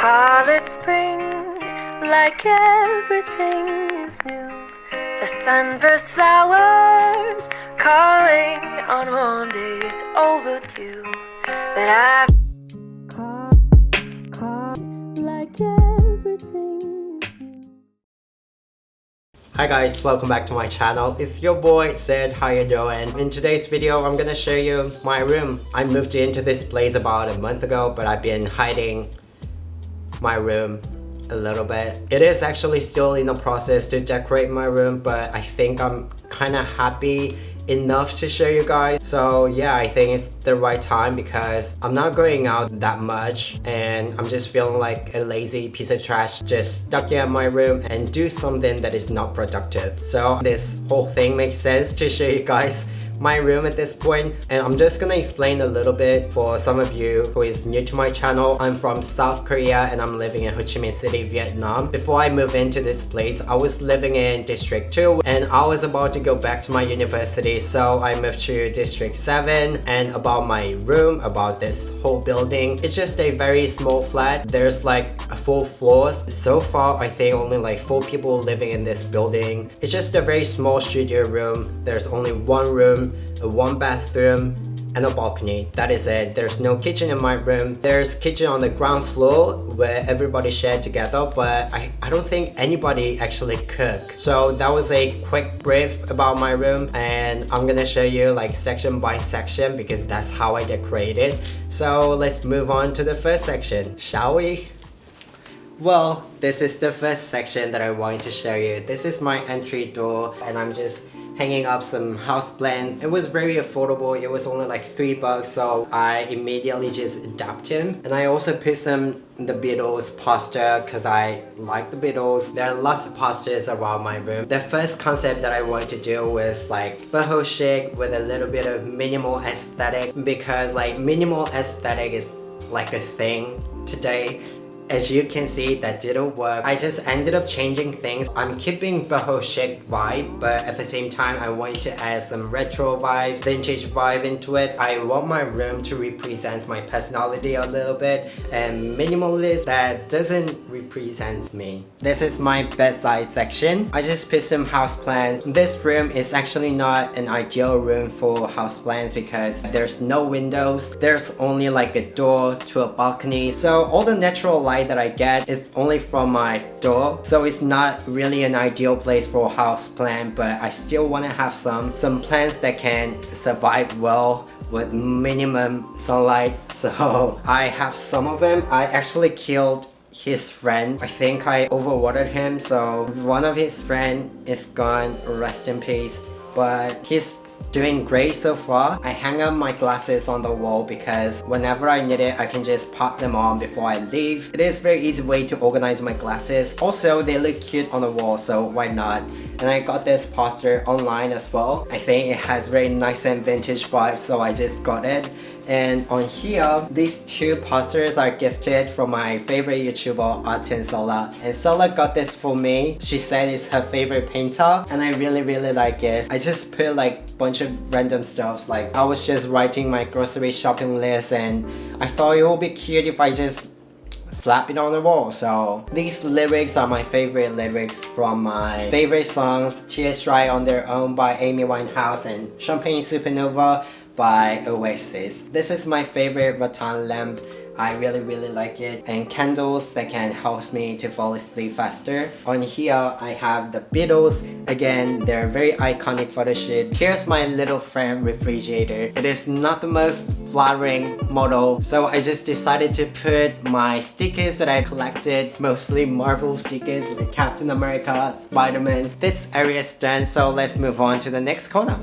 Call it spring, like everything is new. The sunburst flowers calling on warm days overdue. But I call like everything is new. Hi guys, welcome back to my channel. It's your boy Sid. How you doing? In today's video, I'm gonna show you my room. I moved into this place about a month ago, but I've been hiding my room a little bit. It is actually still in the process to decorate my room, but I think I'm kind of happy enough to show you guys. So yeah, I think it's the right time because I'm not going out that much and I'm just feeling like a lazy piece of trash just stuck in my room and do something that is not productive. So this whole thing makes sense to show you guys my room at this point, and I'm just gonna explain a little bit for some of you who is new to my channel. I'm from South Korea and I'm living in Ho Chi Minh City, Vietnam. Before I moved into this place, I was living in District 2 and I was about to go back to my university, so I moved to District 7. And about my room, about this whole building, it's just a very small flat. There's like 4 floors. So far, I think only like 4 people living in this building. It's just a very small studio room. There's only one room, one bathroom, and a balcony. That is it. There's no kitchen in my room. There's kitchen on the ground floor where everybody shared together, but I don't think anybody actually cook. So that was a quick brief about my room, and I'm gonna show you like section by section because that's how I decorate it. So let's move on to the first section, shall we? Well, this is the first section that I wanted to show you. This is my entry door, and I'm just hanging up some house plants. It was very affordable. It was only like $3, so I immediately just adopted him. And I also put some the Beatles poster because I like the Beatles. There are lots of posters around my room. The first concept that I wanted to do was like boho chic with a little bit of minimal aesthetic, because like minimal aesthetic is like a thing today. As you can see, that didn't work. I just ended up changing things. I'm keeping boho chic vibe, but at the same time I wanted to add some retro vibes, vintage vibe into it. I want my room to represent my personality a little bit, and minimalist that doesn't represent me. This is my bedside section. I just put some houseplants. This room is actually not an ideal room for houseplants because there's no windows. There's only like a door to a balcony, so all the natural light that I get is only from my door, so it's not really an ideal place for a house plant. But I still want to have some plants that can survive well with minimum sunlight, so I have some of them. I actually killed his friend. I think I overwatered him, so one of his friend is gone, rest in peace, but he's doing great so far. I hang up my glasses on the wall because whenever I need it, I can just pop them on before I leave. It is a very easy way to organize my glasses. Also, they look cute on the wall, so why not? And I got this poster online as well. I think it has very nice and vintage vibes, so I just got it. And on here, these 2 posters are gifted from my favorite YouTuber, Artin Sola. And Sola got this for me. She said it's her favorite painter, and I really like it. I just put like bunch of random stuff. Like I was just writing my grocery shopping list, and I thought it would be cute if I just slap it on the wall. So these lyrics are my favorite lyrics from my favorite songs, Tears Dry on Their Own by Amy Winehouse and Champagne Supernova by Oasis. This is my favorite rattan lamp. I really like it, and candles that can help me to fall asleep faster. On here I have the Beatles. Again, they're very iconic photo shoot. Here's my little friend refrigerator. It is not the most flattering model, so I just decided to put my stickers that I collected, mostly Marvel stickers, the Captain America, Spider-Man. This area is done, so let's move on to the next corner.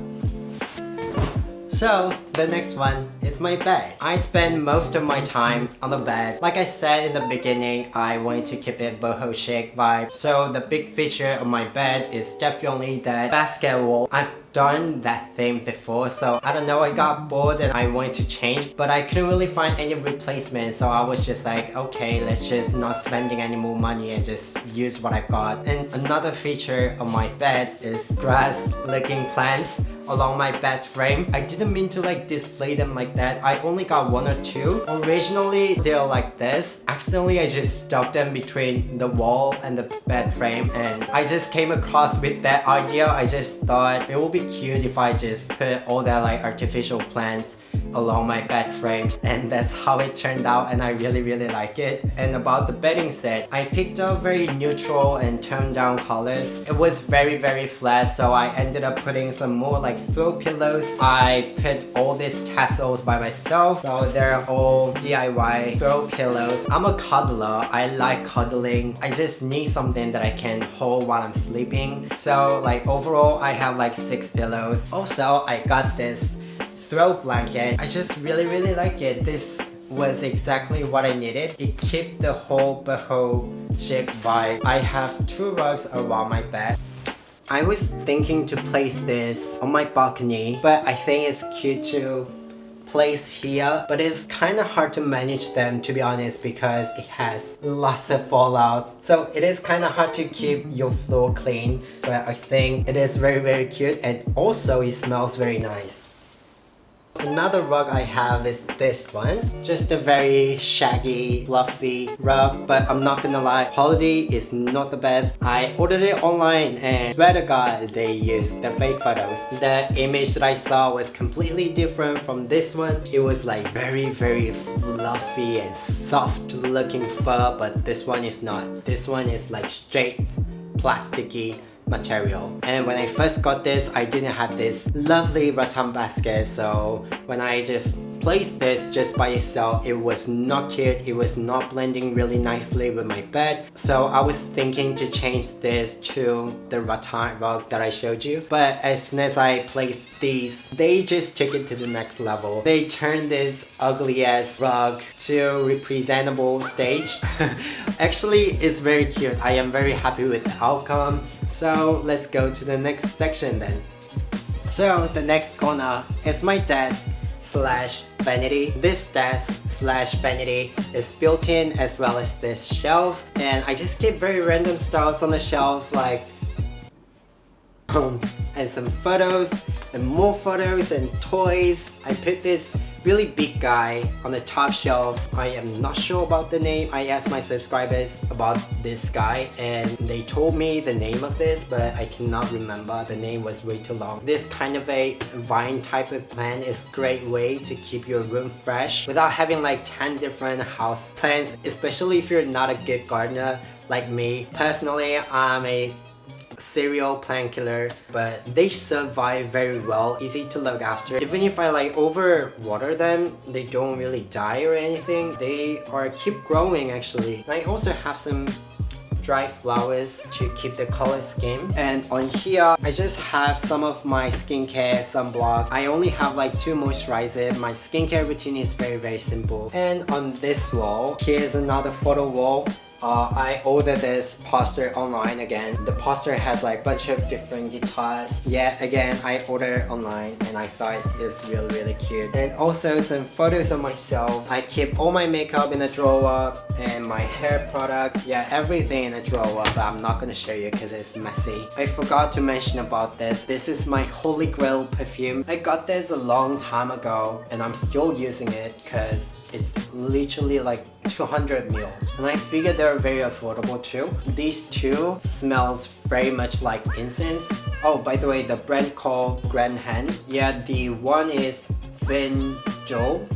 So the next one is my bed. I spend most of my time on the bed. Like I said in the beginning, I wanted to keep it boho chic vibe. So the big feature of my bed is definitely that basket wall. I've done that thing before, so I don't know, I got bored and I wanted to change, but I couldn't really find any replacement, so I was just like, okay, let's just not spending any more money and just use what I've got. And another feature of my bed is grass looking plants along my bed frame. I didn't mean to like display them like like that. I only got 1 or 2. Originally, they're like this. Accidentally, I just stuck them between the wall and the bed frame, and I just came across with that idea. I just thought it would be cute if I just put all that like artificial plants along my bed frames, and that's how it turned out, and I really like it. And about the bedding set, I picked up very neutral and toned down colors. It was very flat, so I ended up putting some more like throw pillows. I put all these tassels by myself, so they're all DIY throw pillows. I'm a cuddler. I like cuddling. I just need something that I can hold while I'm sleeping. So like overall, I have like 6 pillows. Also, I got this throw blanket. I just really like it. This was exactly what I needed. It kept the whole boho chic vibe. I have 2 rugs around my bed. I was thinking to place this on my balcony, but I think it's cute to place here, but it's kind of hard to manage them, to be honest, because it has lots of fallouts. So it is kind of hard to keep your floor clean, but I think it is very cute, and also it smells very nice. Another rug I have is this one. Just a very shaggy, fluffy rug, but I'm not gonna lie, quality is not the best. I ordered it online and swear to God, they used the fake photos. The image that I saw was completely different from this one. It was like very fluffy and soft looking fur, but this one is not. This one is like straight plasticky material. And when I first got this, I didn't have this lovely rattan basket, so when I just placed this just by itself, it was not cute. It was not blending really nicely with my bed. So I was thinking to change this to the rattan rug that I showed you, but as soon as I placed these, they just took it to the next level. They turned this ugly ass rug to a presentable stage. Actually, it's very cute. I am very happy with the outcome. So let's go to the next section then. So the next corner is my desk slash vanity. This desk slash vanity is built in, as well as this shelves, and I just keep very random stuffs on the shelves, like and some photos and more photos and toys. I put this really big guy on the top shelves. I am not sure about the name. I asked my subscribers about this guy and they told me the name of this, but I cannot remember. The name was way too long. This kind of a vine type of plant is a great way to keep your room fresh without having like 10 different house plants, especially if you're not a good gardener like me. Personally, I'm a serial plant killer, but they survive very well, easy to look after. Even if I like over water them, they don't really die or anything. They are keep growing actually. I also have some dry flowers to keep the color scheme, and on here I just have some of my skincare sunblock. I only have like 2 moisturizers. My skincare routine is very simple. And on this wall, here's another photo wall. I ordered this poster online again. The poster has like a bunch of different guitars. Yeah, again, I ordered online and I thought it's really cute. And also some photos of myself. I keep all my makeup in a drawer and my hair products. Yeah, everything in a drawer, but I'm not gonna show you because it's messy. I forgot to mention about this. This is my Holy Grail perfume. I got this a long time ago and I'm still using it because it's literally like 200 ml, and I figured they're very affordable too. These two smells very much like incense. Oh, by the way, the brand called Grand Hand. Yeah, the one is Fin Joe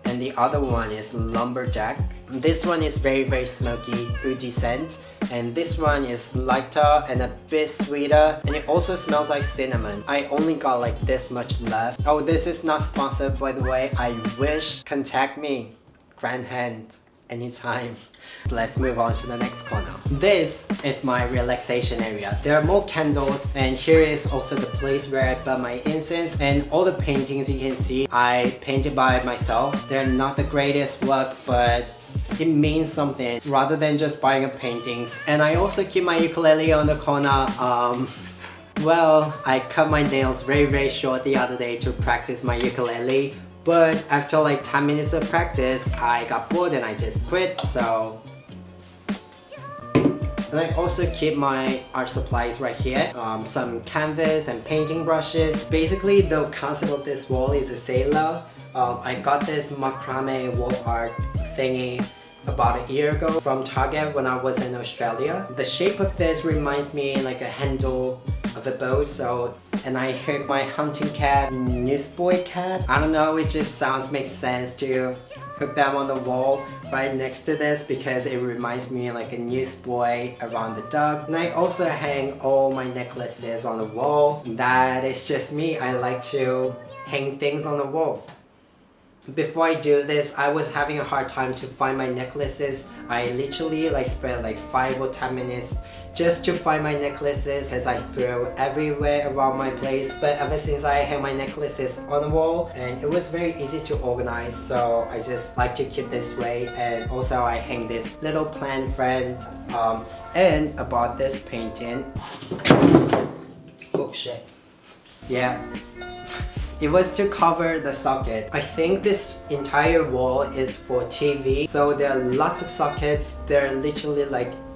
and the other one is Lumberjack. This one is very smoky, woody scent, and this one is lighter and a bit sweeter, and it also smells like cinnamon. I only got like this much left. Oh, this is not sponsored by the way. I wish. Contact me, Grand Hand, anytime. Let's move on to the next corner. This is my relaxation area. There are more candles, and here is also the place where I burn my incense, and all the paintings you can see I painted by myself. They're not the greatest work, but it means something rather than just buying up paintings. And I also keep my ukulele on the corner. Well, I cut my nails very short the other day to practice my ukulele, but after like 10 minutes of practice, I got bored and I just quit, so... And I also keep my art supplies right here, some canvas and painting brushes. Basically, the concept of this wall is a sailor I got this macrame wall art thingy about a year ago from Target when I was in Australia. The shape of this reminds me like a handle of a boat, and I hooked my hunting cap, newsboy cap. I don't know, it just makes sense to hook them on the wall right next to this because it reminds me like a newsboy around the duck. And I also hang all my necklaces on the wall. That is just me. I like to hang things on the wall. Before I do this, I was having a hard time to find my necklaces. I literally spent 5 or 10 minutes just to find my necklaces because I threw everywhere around my place. But ever since I hang my necklaces on the wall, and it was very easy to organize, so I just like to keep this way. And also I hang this little plant friend, and I bought this painting. Oh shit. Yeah. It was to cover the socket. I think this entire wall is for TV, so there are lots of sockets. There are literally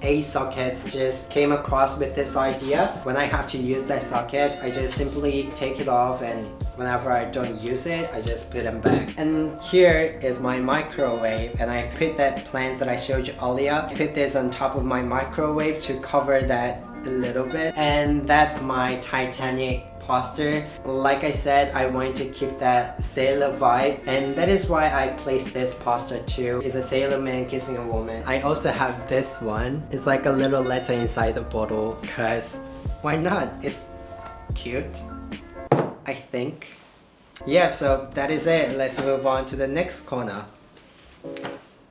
8 sockets. Just came across with this idea. When I have to use that socket, I just simply take it off, and whenever I don't use it, I just put them back. And here is my microwave, and I put that plants that I showed you earlier. I put this on top of my microwave to cover that a little bit. And that's my Titanic poster. Like I said, I wanted to keep that sailor vibe, and that is why I placed this poster too. It's a sailor man kissing a woman. I also have this one. It's like a little letter inside the bottle, cause why not? It's cute, I think. Yeah, so that is it. Let's move on to the next corner.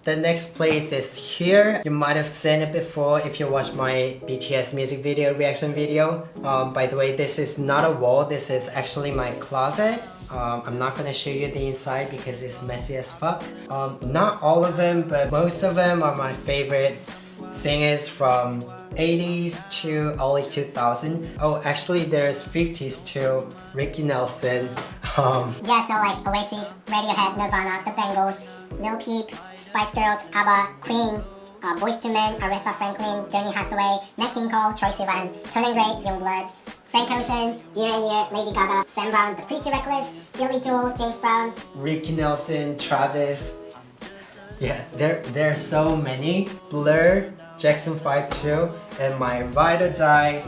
The next place is here. You might have seen it before if you watched my BTS music video reaction video. By the way, this is not a wall, this is actually my closet. I'm not gonna show you the inside because it's messy as fuck. Not all of them, but most of them are my favorite singers from 80s to early 2000. Oh, actually there's 50s too. Ricky Nelson. Yeah, so Oasis, Radiohead, Nirvana, The Bangles, Lil Peep, Spice Girls, ABBA, Queen, Boyz II Men, Aretha Franklin, Johnny Hathaway, Nat King Cole, Troye Sivan, Conan Gray, Youngblood, Frank Ocean, Year and Year, Lady Gaga, Sam Brown, The Pretty Reckless, Billy Joel, James Brown, Ricky Nelson, Travis. Yeah, there are so many. Blur, Jackson 5 too, and my ride or die,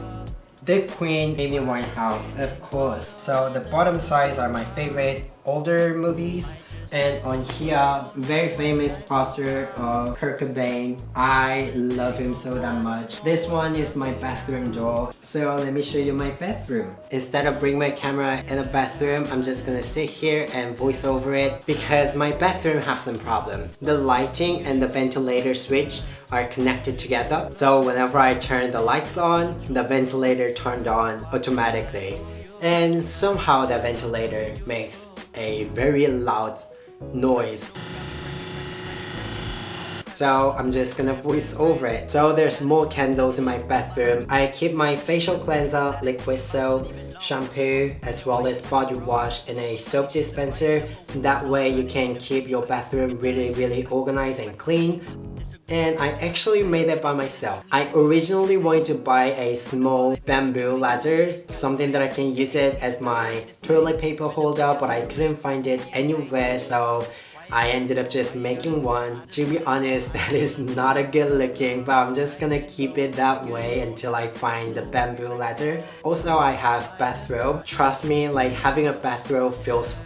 the Queen, Amy Winehouse, of course. So the bottom sides are my favorite older movies. And on here, very famous poster of Kurt Cobain. I love him so damn much. This one is my bathroom door. So let me show you my bathroom. Instead of bringing my camera in a bathroom, I'm just gonna sit here and voice over it because my bathroom has some problem. The lighting and the ventilator switch are connected together. So whenever I turn the lights on, the ventilator turned on automatically. And somehow the ventilator makes a very loud noise. So I'm just gonna voice over it. So there's more candles in my bathroom. I keep my facial cleanser, liquid soap, shampoo, as well as body wash in a soap dispenser. That way you can keep your bathroom really organized and clean. And I actually made it by myself. I originally wanted to buy a small bamboo ladder, something that I can use it as my toilet paper holder, but I couldn't find it anywhere, so I ended up just making one. To be honest, that is not a good looking, but I'm just gonna keep it that way until I find the bamboo ladder. Also, I have bathrobe. Trust me, having a bathrobe feels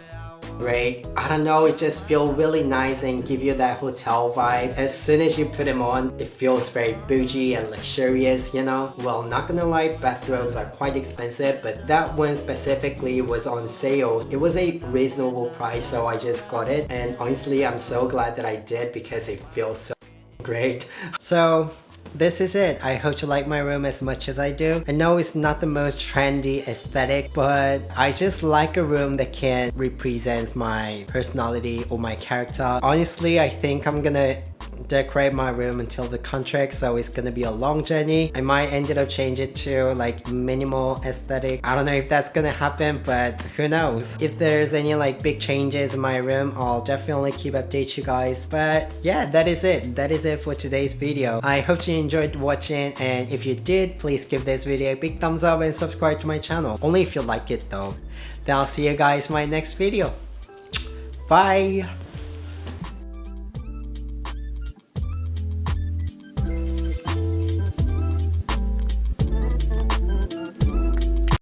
great. I don't know, it just feels really nice and give you that hotel vibe. As soon as you put them on, it feels very bougie and luxurious, you know? Well, not gonna lie, bathrobes are quite expensive, but that one specifically was on sale. It was a reasonable price, so I just got it. And honestly, I'm so glad that I did because it feels so great. So this is it. I hope you like my room as much as I do. I know it's not the most trendy aesthetic, but I just like a room that can represent my personality or my character. Honestly, I think I'm gonna decorate my room until the contract, so it's gonna be a long journey. I might end up change it to minimal aesthetic. I don't know if that's gonna happen, but who knows. If there's any big changes in my room, I'll definitely keep update you guys. But yeah, that is it for today's video. I hope you enjoyed watching, and if you did, please give this video a big thumbs up and subscribe to my channel. Only if you like it though. Then I'll see you guys in my next video. Bye!